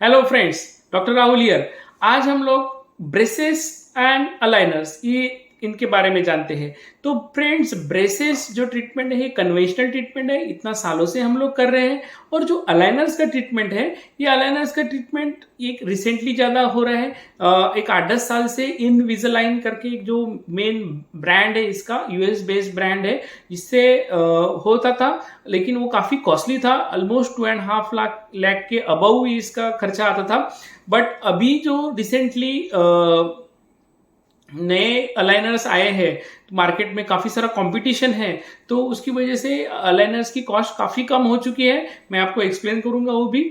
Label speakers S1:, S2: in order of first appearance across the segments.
S1: Hello friends, doctor Rahul here. आज हम लोग ब्रेसेस एंड अलाइनर्स ये इनके बारे में जानते हैं। तो फ्रेंड्स, ब्रेसेस जो ट्रीटमेंट है ये कन्वेंशनल ट्रीटमेंट है, इतना सालों से हम लोग कर रहे हैं। और जो अलाइनर्स का ट्रीटमेंट है, ये अलाइनर्स का ट्रीटमेंट एक रिसेंटली ज़्यादा हो रहा है। एक 8-10 साल से इनविजिलाइन करके एक जो मेन ब्रांड है, इसका यूएस बेस्ड ब्रांड है, इससे होता था। लेकिन वो काफ़ी कॉस्टली था, ऑलमोस्ट 2.5 लाख के अबव ही इसका खर्चा आता था। बट अभी जो रिसेंटली नए अलाइनर्स आए हैं, तो मार्केट में काफ़ी सारा कंपटीशन है, तो उसकी वजह से अलाइनर्स की कॉस्ट काफ़ी कम हो चुकी है। मैं आपको एक्सप्लेन करूंगा वो भी।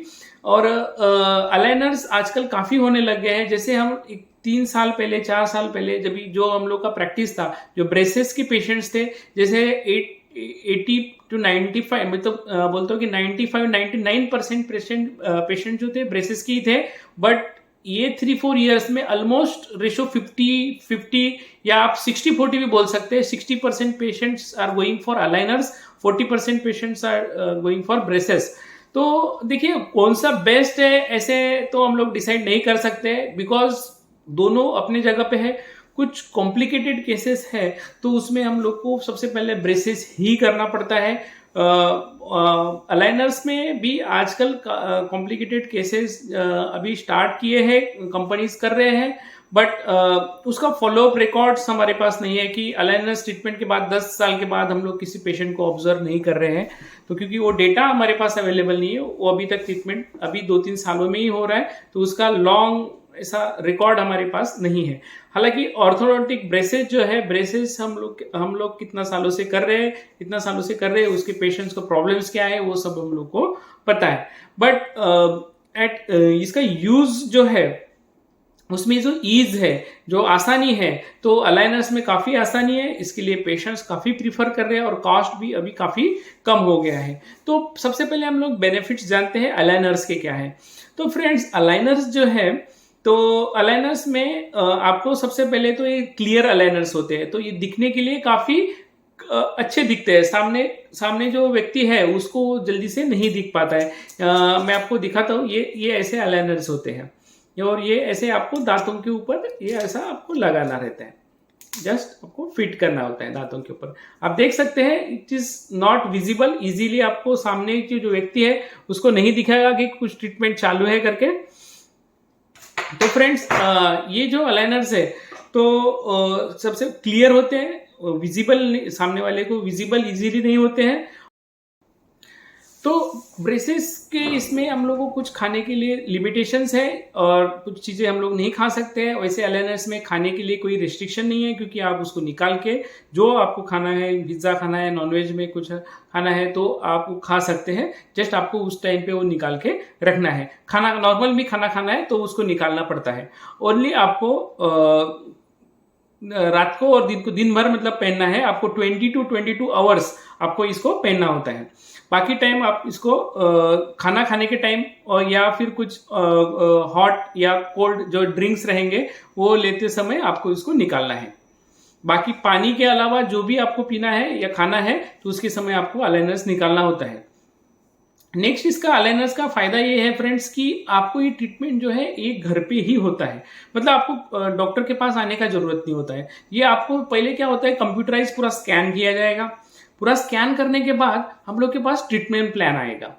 S1: और अलाइनर्स आजकल काफ़ी होने लग गए हैं। जैसे हम 3 साल पहले, 4 साल पहले, जब जो हम लोग का प्रैक्टिस था, जो ब्रेसेस के पेशेंट्स थे, जैसे 80 to 95, मतलब बोलते हो कि 95-99% पेशेंट जो थे ब्रेसेस की थे। बट ये 3-4 ईयर्स में ऑलमोस्ट रेशो 50-50 या आप 60-40 भी बोल सकते हैं। 60% patients are going for aligners, 40% patients are going for braces. तो देखिए, कौन सा बेस्ट है ऐसे तो हम लोग डिसाइड नहीं कर सकते, बिकॉज दोनों अपनी जगह पे है। कुछ कॉम्प्लिकेटेड केसेस है तो उसमें हम लोग को सबसे पहले ब्रेसेस ही करना पड़ता है। अलाइनर्स में भी आजकल कॉम्प्लिकेटेड केसेस अभी स्टार्ट किए हैं, कंपनीज कर रहे हैं। बट उसका फॉलोअप रिकॉर्ड्स हमारे पास नहीं है कि अलाइनर्स ट्रीटमेंट के बाद 10 साल के बाद हम लोग किसी पेशेंट को ऑब्जर्व नहीं कर रहे हैं। तो क्योंकि वो डेटा हमारे पास अवेलेबल नहीं है, वो अभी तक ट्रीटमेंट अभी 2-3 सालों में ही हो रहा है, तो उसका लॉन्ग ऐसा रिकॉर्ड हमारे पास नहीं है। हालांकि ऑर्थोडोंटिक ब्रेसेस जो है, ब्रेसेस हम लोग कितना सालों से कर रहे हैं, कितना सालों से कर रहे हैं, उसके पेशेंट्स को प्रॉब्लम्स क्या है, वो सब हम लोग को पता है। बट इसका यूज जो है, उसमें जो ईज है, जो आसानी है, तो अलाइनर्स में काफ़ी आसानी है। इसके लिए पेशेंट्स काफ़ी प्रीफर कर रहे हैं और कॉस्ट भी अभी काफ़ी कम हो गया है। तो सबसे पहले हम लोग बेनिफिट्स जानते हैं अलाइनर्स के क्या है। तो फ्रेंड्स, अलाइनर्स जो है, तो अलाइनर्स में आपको सबसे पहले तो ये क्लियर अलाइनर्स होते हैं, तो ये दिखने के लिए काफ़ी अच्छे दिखते हैं। सामने सामने जो व्यक्ति है उसको जल्दी से नहीं दिख पाता है। मैं आपको दिखाता हूँ, ये ऐसे अलाइनर्स होते हैं, और ये ऐसे आपको दांतों के ऊपर ये ऐसा आपको लगाना रहता है, जस्ट आपको फिट करना होता है दांतों के ऊपर। आप देख सकते हैं, it is not visible easily. आपको सामने की जो व्यक्ति है उसको नहीं दिखाएगा कि कुछ ट्रीटमेंट चालू है करके। तो फ्रेंड्स, ये जो अलाइनर्स है, तो सबसे क्लियर होते हैं, विजिबल, सामने वाले को विजिबल इजीली नहीं होते हैं। तो ब्रेसेस के इसमें हम लोगों को कुछ खाने के लिए लिमिटेशंस है, और कुछ चीज़ें हम लोग नहीं खा सकते हैं। वैसे अलाइनर्स में खाने के लिए कोई रिस्ट्रिक्शन नहीं है, क्योंकि आप उसको निकाल के जो आपको खाना है, पिज्ज़ा खाना है, नॉनवेज में कुछ खाना है, तो आप खा सकते हैं। जस्ट आपको उस टाइम पे वो निकाल के रखना है। खाना नॉर्मल भी खाना खाना है तो उसको निकालना पड़ता है। ओनली आपको रात को और दिन को, दिन भर मतलब पहनना है आपको, 20 to 22 आवर्स आपको इसको पहनना होता है। बाकी टाइम आप इसको खाना खाने के टाइम, और या फिर कुछ हॉट या कोल्ड जो ड्रिंक्स रहेंगे वो लेते समय आपको इसको निकालना है। बाकी पानी के अलावा जो भी आपको पीना है या खाना है, तो उसके समय आपको अलाइनर्स निकालना होता है। नेक्स्ट, इसका अलाइनर्स का फायदा ये है फ्रेंड्स कि आपको ये ट्रीटमेंट जो है ये घर पे ही होता है। मतलब आपको डॉक्टर के पास आने का जरूरत नहीं होता है। ये आपको पहले क्या होता है, कंप्यूटराइज पूरा स्कैन किया जाएगा। पूरा स्कैन करने के बाद हम लोग के पास ट्रीटमेंट प्लान आएगा।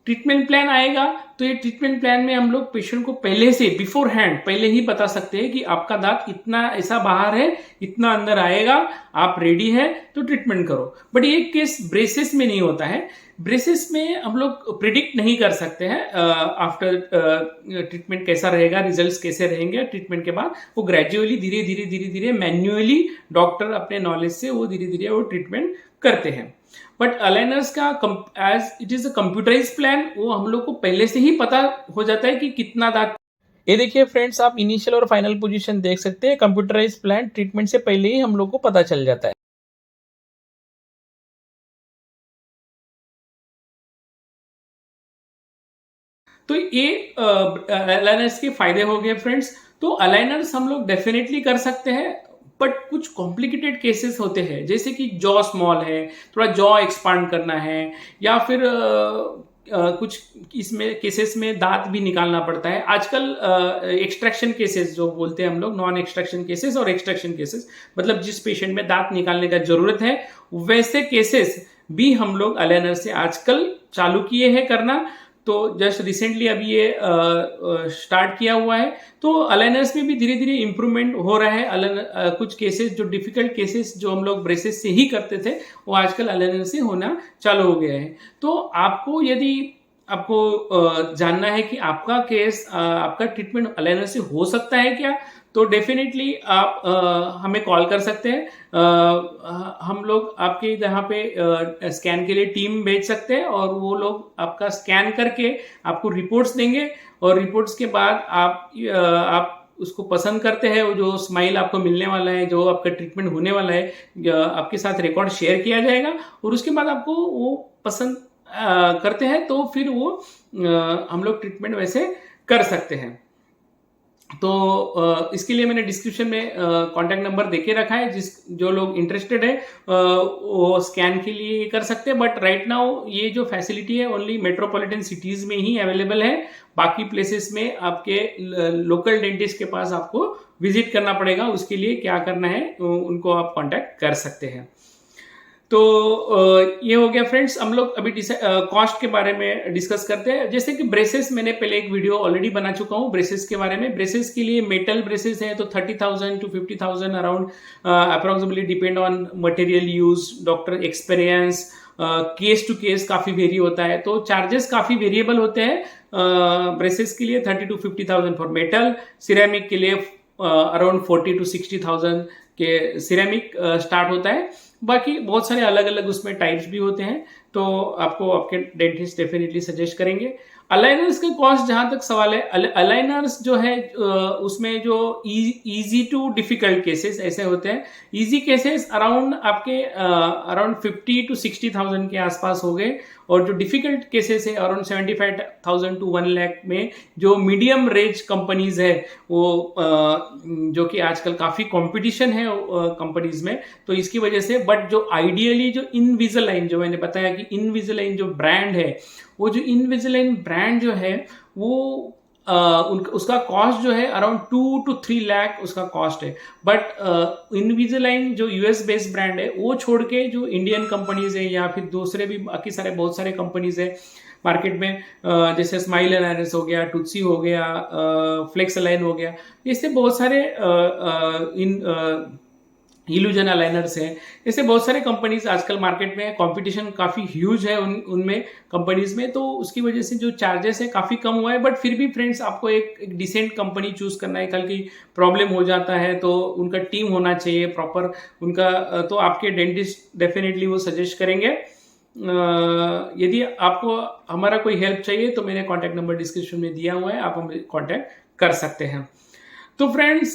S1: ट्रीटमेंट प्लान आएगा, तो ये ट्रीटमेंट प्लान में हम लोग पेशेंट को पहले से, बिफोर हैंड, पहले ही बता सकते हैं कि आपका दांत इतना ऐसा बाहर है, इतना अंदर आएगा, आप रेडी है तो ट्रीटमेंट करो। बट ये केस ब्रेसेस में नहीं होता है। ब्रेसेस में हम लोग प्रिडिक्ट नहीं कर सकते हैं आफ्टर ट्रीटमेंट कैसा रहेगा, रिजल्ट्स कैसे रहेंगे ट्रीटमेंट के बाद। वो ग्रेजुअली, धीरे धीरे धीरे धीरे मैन्युअली डॉक्टर अपने नॉलेज से वो धीरे धीरे वो ट्रीटमेंट करते हैं। बट अलाइनर्स का as it is a computerise plan, वो हम लोग को पहले से ही पता हो जाता है कि कितना दांत। ये देखिए फ्रेंड्स, आप इनिशियल और फाइनल पोजीशन देख सकते हैं। कंप्यूटराइज प्लान ट्रीटमेंट से पहले ही हम लोग को पता चल जाता है। तो ये अलाइनर्स के फायदे हो गए फ्रेंड्स। तो अलाइनर्स हम लोग डेफिनेटली कर सकते हैं, बट कुछ कॉम्प्लिकेटेड केसेस होते हैं, जैसे कि जॉ स्मॉल है, थोड़ा जॉ एक्सपांड करना है, या फिर कुछ इसमें केसेस में दांत भी निकालना पड़ता है आजकल। एक्सट्रैक्शन केसेस जो बोलते हैं हम लोग, नॉन एक्सट्रैक्शन केसेस और एक्सट्रैक्शन केसेस, मतलब जिस पेशेंट में दांत निकालने का जरूरत है वैसे केसेस भी हम लोग अलाइनर से आजकल चालू किए हैं करना। तो जस्ट रिसेंटली अभी ये स्टार्ट किया हुआ है। तो अलाइनर्स में भी धीरे धीरे इंप्रूवमेंट हो रहा है। कुछ केसेस जो डिफिकल्ट केसेस जो हम लोग ब्रेसेस से ही करते थे वो आजकल अलाइनर से होना चालू हो गया है। तो आपको यदि आपको जानना है कि आपका केस आपका ट्रीटमेंट अलाइनर से हो सकता है क्या, तो डेफिनेटली आप हमें कॉल कर सकते हैं। हम लोग आपके यहाँ पे स्कैन के लिए टीम भेज सकते हैं और वो लोग आपका स्कैन करके आपको रिपोर्ट्स देंगे और रिपोर्ट्स के बाद आप उसको पसंद करते हैं, वो जो स्माइल आपको मिलने वाला है, जो आपका ट्रीटमेंट होने वाला है, आपके साथ रिकॉर्ड शेयर किया जाएगा और उसके बाद आपको वो पसंद करते हैं तो फिर वो हम लोग ट्रीटमेंट वैसे कर सकते हैं। तो इसके लिए मैंने डिस्क्रिप्शन में कांटेक्ट नंबर देके रखा है, जो लोग इंटरेस्टेड है वो स्कैन के लिए कर सकते हैं। बट राइट नाउ ये जो फैसिलिटी है ओनली मेट्रोपॉलिटन सिटीज में ही अवेलेबल है। बाकी प्लेसेस में आपके लोकल डेंटिस्ट के पास आपको विजिट करना पड़ेगा। उसके लिए क्या करना है उनको आप कांटेक्ट कर सकते हैं। तो ये हो गया फ्रेंड्स। हम लोग अभी कॉस्ट के बारे में डिस्कस करते हैं। जैसे कि ब्रेसेस, मैंने पहले एक वीडियो ऑलरेडी बना चुका हूँ ब्रेसेस के बारे में। ब्रेसेस के लिए मेटल ब्रेसेस है तो 30,000 to 50,000 around approximately, depend on material use, doctor experience, case to case काफी वेरी होता है, तो चार्जेस काफी वेरिएबल होते हैं। ब्रेसेस के लिए 30 to 50,000 फॉर मेटल। सिरेमिक के लिए अराउंड 40 to 60,000 के सिरेमिक स्टार्ट होता है। बाकी बहुत सारे अलग अलग उसमें टाइप्स भी होते हैं, तो आपको आपके डेंटिस्ट डेफिनेटली सजेस्ट करेंगे। अलाइनर्स का कॉस्ट जहां तक सवाल है, अलाइनर्स जो है उसमें जो इजी टू डिफिकल्ट केसेस ऐसे होते हैं। इजी केसेस अराउंड आपके अराउंड 50 to 60,000 के आसपास हो गए, और जो डिफिकल्ट केसेस है अराउंड 75,000 to 1 लाख में। जो मीडियम रेंज कंपनीज है वो जो कि आजकल काफी कंपटीशन है कंपनीज में, तो इसकी वजह से। बट जो आइडियली जो इनविजिलाइन, जो मैंने बताया कि इनविजिलाइन जो ब्रांड है, वो जो इनविजिलाइन ब्रांड जो है वो उसका कॉस्ट जो है अराउंड 2 to 3 लाख उसका कॉस्ट है। बट इनविजिलाइन जो यूएस बेस्ड ब्रांड है वो छोड़ के जो इंडियन कंपनीज है या फिर दूसरे भी बाकी सारे बहुत सारे कंपनीज है मार्केट में, जैसे स्माइल अलाइनर्स हो गया, टूथसी हो गया, फ्लेक्स अलाइन हो गया, इससे बहुत सारे इल्यूजन अलाइनर्स हैं, ऐसे बहुत सारे कंपनीज आजकल मार्केट में है। कंपटीशन काफी ह्यूज है उनमें कंपनीज में, तो उसकी वजह से जो चार्जेस है काफी कम हुआ है। बट फिर भी फ्रेंड्स, आपको एक डिसेंट कंपनी चूज करना है। कल की प्रॉब्लम हो जाता है तो उनका टीम होना चाहिए प्रॉपर उनका, तो आपके डेंटिस्ट डेफिनेटली वो सजेस्ट करेंगे। यदि आपको हमारा कोई हेल्प चाहिए तो मेरे कॉन्टैक्ट नंबर डिस्क्रिप्शन में दिया हुआ है, आप हमें कॉन्टैक्ट कर सकते हैं। तो फ्रेंड्स,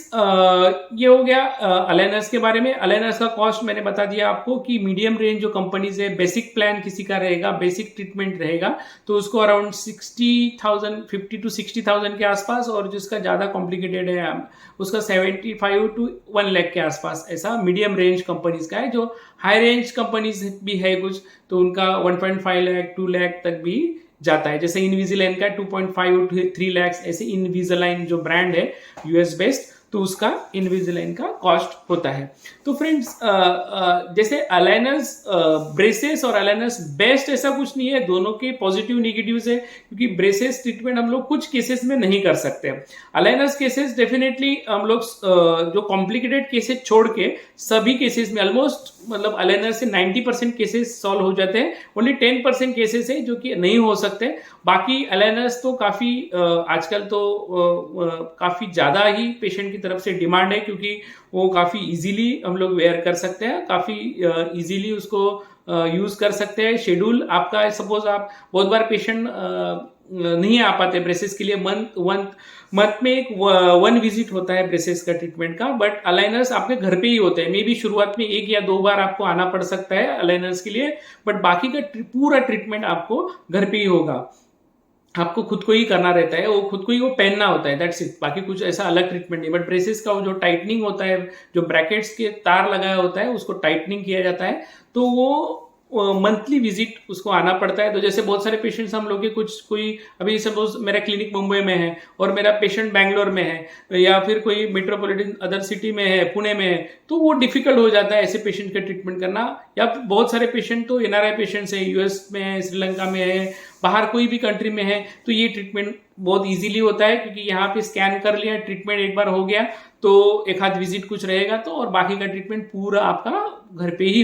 S1: ये हो गया अलाइनर्स के बारे में। अलाइनर्स का कॉस्ट मैंने बता दिया आपको कि मीडियम रेंज जो कंपनीज है, बेसिक प्लान किसी का रहेगा, बेसिक ट्रीटमेंट रहेगा, तो उसको अराउंड 60,000, 50 to 60,000 के आसपास, और जिसका ज्यादा कॉम्प्लिकेटेड है उसका 75 to 1 लाख के आसपास, ऐसा मीडियम रेंज कंपनीज का है। जो हाई रेंज कंपनीज भी है कुछ, तो उनका 1.5 लाख 2 लाख तक भी जाता है। जैसे इनविजिलाइन का 2.5 to 3 लाख, ऐसे इनविजिलाइन जो ब्रांड है यूएस बेस्ड, तो उसका इनविजिलाइन का कॉस्ट होता है। तो फ्रेंड्स, जैसे अलाइनर्स ब्रेसेस और अलाइनर्स बेस्ट ऐसा कुछ नहीं है, दोनों के पॉजिटिव नेगेटिव्स है, क्योंकि ब्रेसेस ट्रीटमेंट हम लोग कुछ केसेस में नहीं कर सकते। अलाइनर्स केसेस डेफिनेटली हम लोग जो कॉम्प्लिकेटेड केसेस छोड़ के सभी केसेस में ऑलमोस्ट, मतलब अलाइनर से 90% केसेस सॉल्व हो जाते हैं। ओनली 10% केसेस है जो कि नहीं हो सकते। बाकी अलाइनर्स तो काफी आजकल तो काफी ज्यादा ही पेशेंट की तरफ से डिमांड है, क्योंकि वो काफी इजीली हम लोग वेयर कर सकते हैं, काफी इजीली उसको यूज कर सकते हैं। शेड्यूल आपका, सपोज आप बहुत बार पेशेंट नहीं आ पाते ब्रेसेस के लिए, मंथ में एक 1 विजिट होता है ब्रेसेस का ट्रीटमेंट का, बट अलाइनर्स आपके घर पे ही होते हैं। मे बी शुरुआत में 1 या 2 बार आपको आना पड़ सकता है अलाइनर्स के लिए, बट बाकी का पूरा ट्रीटमेंट आपको घर पे ही होगा। आपको खुद को ही करना रहता है, वो खुद को ही वो पहनना होता है, दैट्स इट। बाकी कुछ ऐसा अलग ट्रीटमेंट नहीं। बट ब्रेसेस का वो जो टाइटनिंग होता है, जो ब्रैकेट्स के तार लगाया होता है, उसको टाइटनिंग किया जाता है, तो वो मंथली विजिट उसको आना पड़ता है। तो जैसे बहुत सारे पेशेंट्स हम लोग के कुछ कोई अभी सपोज मेरा क्लिनिक मुंबई में है और मेरा पेशेंट बैंगलोर में है या फिर कोई मेट्रोपॉलिटन अदर सिटी में है, पुणे में है, तो वो डिफिकल्ट हो जाता है ऐसे पेशेंट का ट्रीटमेंट करना। या बहुत सारे पेशेंट तो एनआरआई पेशेंट्स है, यूएस में है, श्रीलंका में है, बाहर कोई भी कंट्री में है, तो ये ट्रीटमेंट बहुत इजीली होता है क्योंकि यहाँ पे स्कैन कर लिया, ट्रीटमेंट एक बार हो गया, तो एक आध विजिट कुछ रहेगा तो, और बाकी का ट्रीटमेंट पूरा आपका घर पे ही